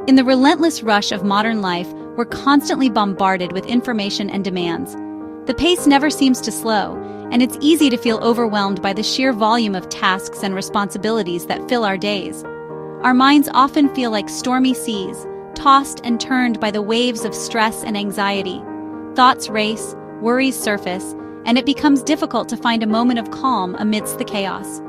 In the relentless rush of modern life, we're constantly bombarded with information and demands. The pace never seems to slow, and it's easy to feel overwhelmed by the sheer volume of tasks and responsibilities that fill our days. Our minds often feel like stormy seas, tossed and turned by the waves of stress and anxiety. Thoughts race, worries surface, and it becomes difficult to find a moment of calm amidst the chaos.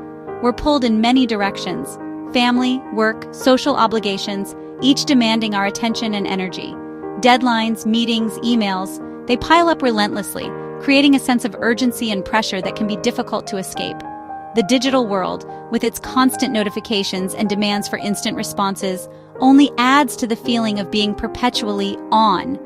We're pulled in many directions: family, work, social obligations, each demanding our attention and energy. Deadlines, meetings, emails, they pile up relentlessly, creating a sense of urgency and pressure that can be difficult to escape. The digital world, with its constant notifications and demands for instant responses, only adds to the feeling of being perpetually on,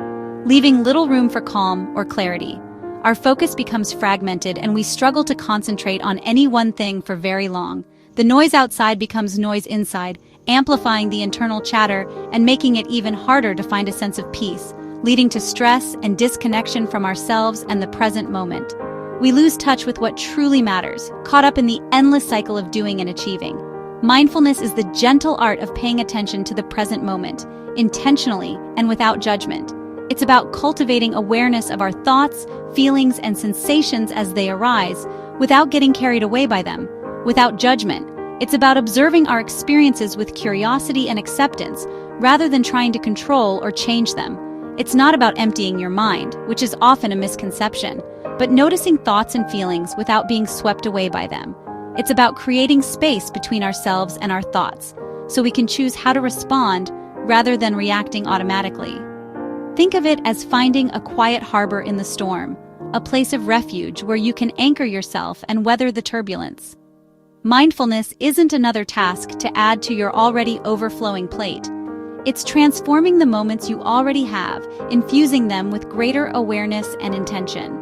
leaving little room for calm or clarity. Our focus becomes fragmented and we struggle to concentrate on any one thing for very long. The noise outside becomes noise inside, amplifying the internal chatter and making it even harder to find a sense of peace, leading to stress and disconnection from ourselves and the present moment. We lose touch with what truly matters, caught up in the endless cycle of doing and achieving. Mindfulness is the gentle art of paying attention to the present moment, intentionally and without judgment. It's about cultivating awareness of our thoughts, feelings, and sensations as they arise, without getting carried away by them. Without judgment, it's about observing our experiences with curiosity and acceptance, rather than trying to control or change them. It's not about emptying your mind, which is often a misconception, but noticing thoughts and feelings without being swept away by them. It's about creating space between ourselves and our thoughts, so we can choose how to respond rather than reacting automatically. Think of it as finding a quiet harbor in the storm, a place of refuge where you can anchor yourself and weather the turbulence. Mindfulness isn't another task to add to your already overflowing plate. It's transforming the moments you already have, infusing them with greater awareness and intention.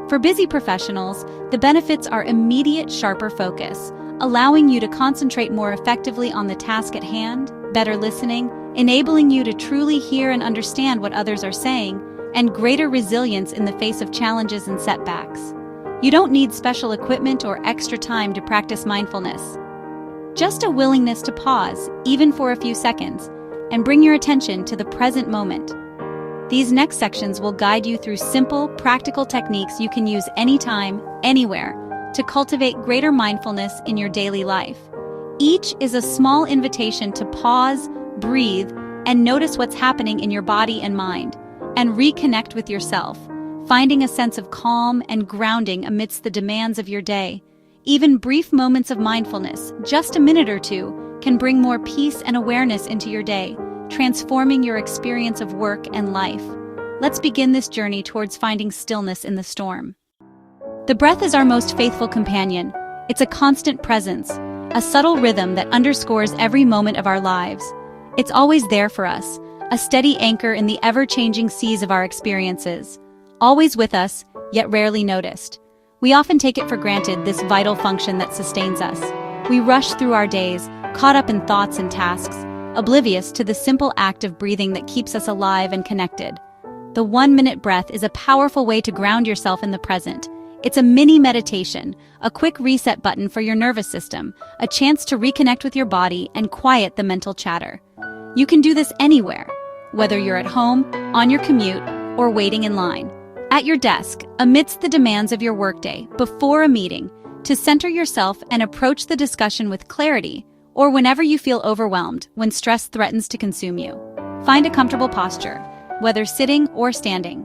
For busy professionals, the benefits are immediate, sharper focus, allowing you to concentrate more effectively on the task at hand, better listening, enabling you to truly hear and understand what others are saying, and greater resilience in the face of challenges and setbacks. You don't need special equipment or extra time to practice mindfulness. Just a willingness to pause, even for a few seconds, and bring your attention to the present moment. These next sections will guide you through simple, practical techniques you can use anytime, anywhere, to cultivate greater mindfulness in your daily life. Each is a small invitation to pause, breathe, and notice what's happening in your body and mind, and reconnect with yourself, finding a sense of calm and grounding amidst the demands of your day. Even brief moments of mindfulness, just a minute or two, can bring more peace and awareness into your day, transforming your experience of work and life. Let's begin this journey towards finding stillness in the storm. The breath is our most faithful companion. It's a constant presence, a subtle rhythm that underscores every moment of our lives. It's always there for us, a steady anchor in the ever-changing seas of our experiences. Always with us, yet rarely noticed. We often take it for granted, this vital function that sustains us. We rush through our days, caught up in thoughts and tasks, oblivious to the simple act of breathing that keeps us alive and connected. The 1-minute breath is a powerful way to ground yourself in the present. It's a mini meditation, a quick reset button for your nervous system, a chance to reconnect with your body and quiet the mental chatter. You can do this anywhere, whether you're at home, on your commute, or waiting in line. At your desk, amidst the demands of your workday, before a meeting, to center yourself and approach the discussion with clarity, or whenever you feel overwhelmed, when stress threatens to consume you. Find a comfortable posture, whether sitting or standing.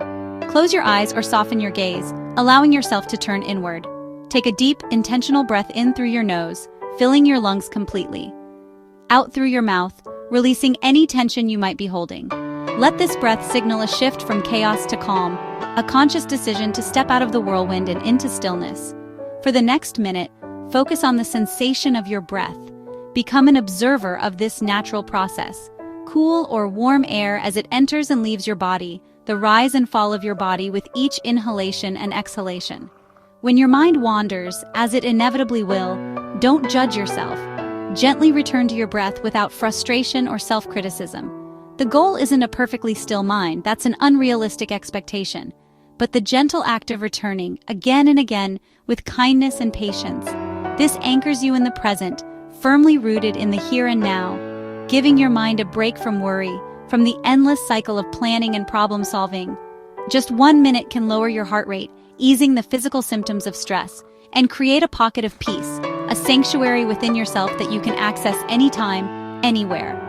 Close your eyes or soften your gaze, allowing yourself to turn inward. Take a deep, intentional breath in through your nose, filling your lungs completely. Out through your mouth, releasing any tension you might be holding. Let this breath signal a shift from chaos to calm, a conscious decision to step out of the whirlwind and into stillness. For the next minute, focus on the sensation of your breath. Become an observer of this natural process. Cool or warm air as it enters and leaves your body, the rise and fall of your body with each inhalation and exhalation. When your mind wanders, as it inevitably will, don't judge yourself. Gently return to your breath without frustration or self-criticism. The goal isn't a perfectly still mind, that's an unrealistic expectation, but the gentle act of returning, again and again, with kindness and patience. This anchors you in the present, firmly rooted in the here and now. giving your mind a break from worry, from the endless cycle of planning and problem solving. Just 1 minute can lower your heart rate, easing the physical symptoms of stress, and create a pocket of peace, a sanctuary within yourself that you can access anytime, anywhere.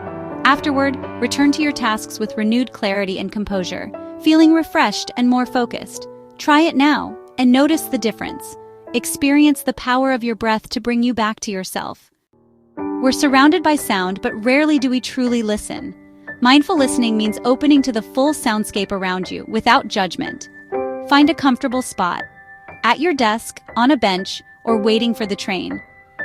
Afterward, return to your tasks with renewed clarity and composure, feeling refreshed and more focused. Try it now and notice the difference. Experience the power of your breath to bring you back to yourself. We're surrounded by sound, but rarely do we truly listen. Mindful listening means opening to the full soundscape around you without judgment. Find a comfortable spot, at your desk, on a bench, or waiting for the train.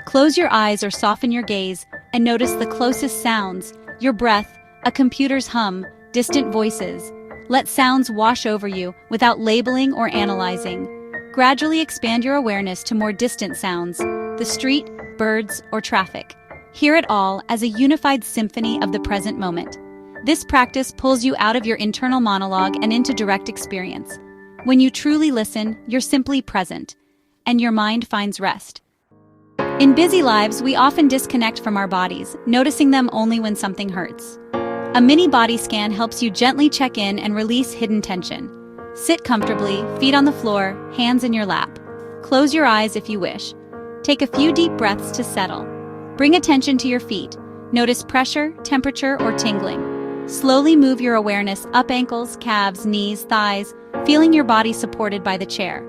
Close your eyes or soften your gaze and notice the closest sounds, your breath, a computer's hum, distant voices. Let sounds wash over you without labeling or analyzing. Gradually expand your awareness to more distant sounds, the street, birds, or traffic. Hear it all as a unified symphony of the present moment. This practice pulls you out of your internal monologue and into direct experience. When you truly listen, you're simply present, and your mind finds rest. In busy lives, we often disconnect from our bodies, noticing them only when something hurts. A mini body scan helps you gently check in and release hidden tension. Sit comfortably, feet on the floor, hands in your lap. Close your eyes if you wish. Take a few deep breaths to settle. Bring attention to your feet. Notice pressure, temperature, or tingling. Slowly move your awareness up ankles, calves, knees, thighs, feeling your body supported by the chair.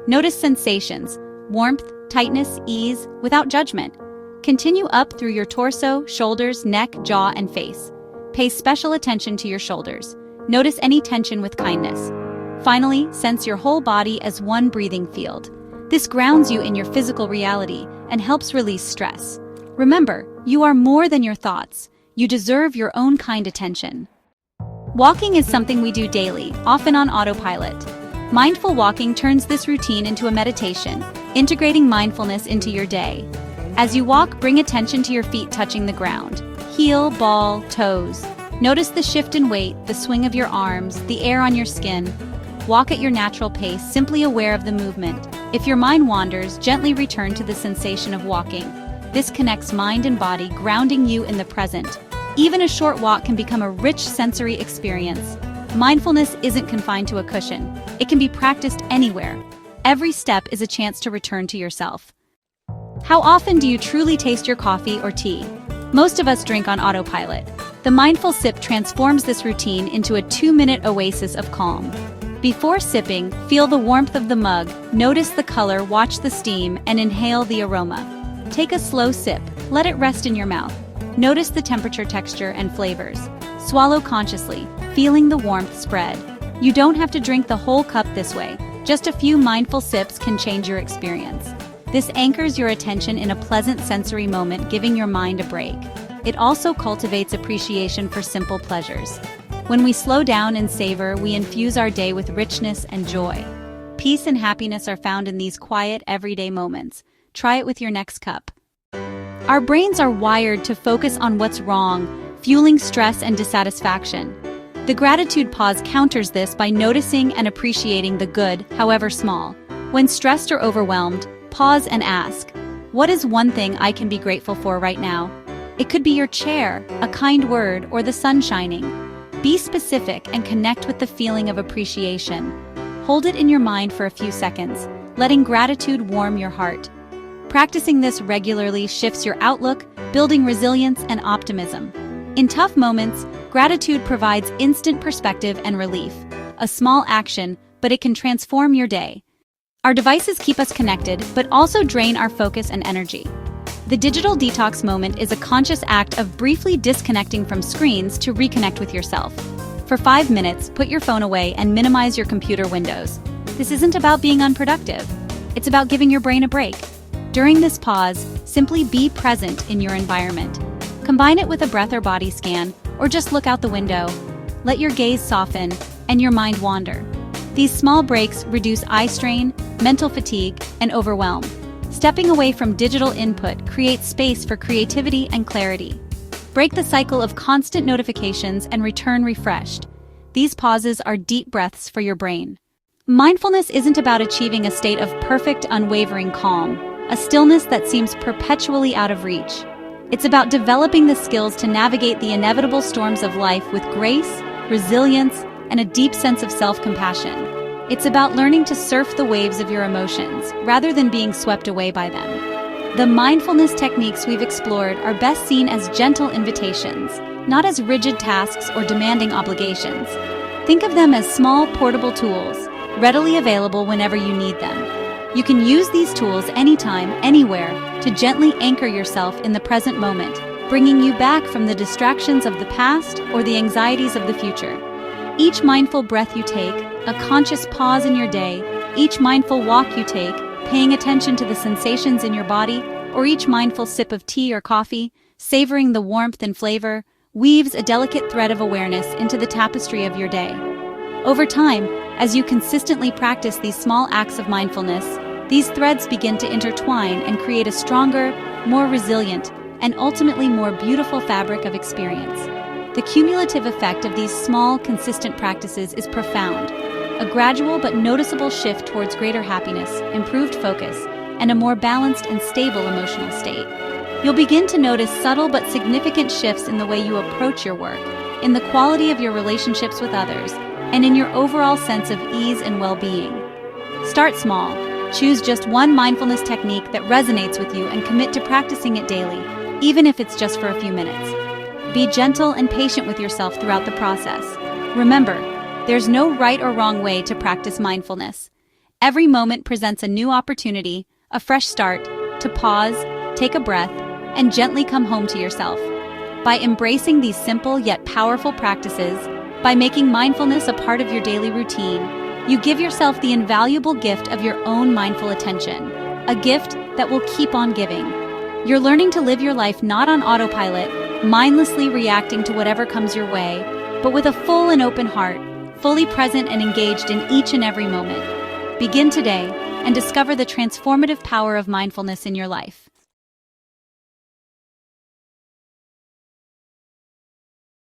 Notice sensations, warmth, tightness, ease, without judgment. Continue up through your torso, shoulders, neck, jaw, and face. Pay special attention to your shoulders. Notice any tension with kindness. Finally, sense your whole body as one breathing field. This grounds you in your physical reality and helps release stress. Remember, you are more than your thoughts. You deserve your own kind attention. Walking is something we do daily, often on autopilot. Mindful walking turns this routine into a meditation, integrating mindfulness into your day. As you walk, bring attention to your feet touching the ground. Heel, ball, toes. Notice the shift in weight, the swing of your arms, the air on your skin. Walk at your natural pace, simply aware of the movement. If your mind wanders, gently return to the sensation of walking. This connects mind and body, grounding you in the present. Even a short walk can become a rich sensory experience. Mindfulness isn't confined to a cushion. It can be practiced anywhere. Every step is a chance to return to yourself. How often do you truly taste your coffee or tea? Most of us drink on autopilot. The mindful sip transforms this routine into a 2-minute oasis of calm. Before sipping, feel the warmth of the mug, notice the color, watch the steam, and inhale the aroma. Take a slow sip, let it rest in your mouth. Notice the temperature, texture, and flavors. Swallow consciously, feeling the warmth spread. You don't have to drink the whole cup this way. Just a few mindful sips can change your experience. This anchors your attention in a pleasant sensory moment, giving your mind a break. It also cultivates appreciation for simple pleasures. When we slow down and savor, we infuse our day with richness and joy. Peace and happiness are found in these quiet, everyday moments. Try it with your next cup. Our brains are wired to focus on what's wrong, fueling stress and dissatisfaction. The gratitude pause counters this by noticing and appreciating the good, however small. When stressed or overwhelmed, pause and ask, what is one thing I can be grateful for right now? It could be your chair, a kind word, or the sun shining. Be specific and connect with the feeling of appreciation. Hold it in your mind for a few seconds, letting gratitude warm your heart. Practicing this regularly shifts your outlook, building resilience and optimism. In tough moments, gratitude provides instant perspective and relief. A small action, but it can transform your day. Our devices keep us connected, but also drain our focus and energy. The digital detox moment is a conscious act of briefly disconnecting from screens to reconnect with yourself. For 5 minutes, put your phone away and minimize your computer windows. This isn't about being unproductive. It's about giving your brain a break. During this pause, simply be present in your environment. Combine it with a breath or body scan, or just look out the window. Let your gaze soften and your mind wander. These small breaks reduce eye strain, mental fatigue, and overwhelm. Stepping away from digital input creates space for creativity and clarity. Break the cycle of constant notifications and return refreshed. These pauses are deep breaths for your brain. Mindfulness isn't about achieving a state of perfect, unwavering calm, a stillness that seems perpetually out of reach. It's about developing the skills to navigate the inevitable storms of life with grace, resilience, and a deep sense of self-compassion. It's about learning to surf the waves of your emotions rather than being swept away by them. The mindfulness techniques we've explored are best seen as gentle invitations, not as rigid tasks or demanding obligations. Think of them as small, portable tools, readily available whenever you need them. You can use these tools anytime, anywhere, to gently anchor yourself in the present moment, bringing you back from the distractions of the past or the anxieties of the future. Each mindful breath you take, a conscious pause in your day, each mindful walk you take, paying attention to the sensations in your body, or each mindful sip of tea or coffee, savoring the warmth and flavor, weaves a delicate thread of awareness into the tapestry of your day. Over time, as you consistently practice these small acts of mindfulness, these threads begin to intertwine and create a stronger, more resilient, and ultimately more beautiful fabric of experience. The cumulative effect of these small, consistent practices is profound, a gradual but noticeable shift towards greater happiness, improved focus, and a more balanced and stable emotional state. You'll begin to notice subtle but significant shifts in the way you approach your work, in the quality of your relationships with others, and in your overall sense of ease and well-being. Start small. Choose just one mindfulness technique that resonates with you and commit to practicing it daily, even if it's just for a few minutes. Be gentle and patient with yourself throughout the process. Remember, there's no right or wrong way to practice mindfulness. Every moment presents a new opportunity, a fresh start, to pause, take a breath, and gently come home to yourself. By embracing these simple yet powerful practices, by making mindfulness a part of your daily routine, you give yourself the invaluable gift of your own mindful attention, a gift that will keep on giving. You're learning to live your life not on autopilot, mindlessly reacting to whatever comes your way, but with a full and open heart, fully present and engaged in each and every moment. Begin today and discover the transformative power of mindfulness in your life.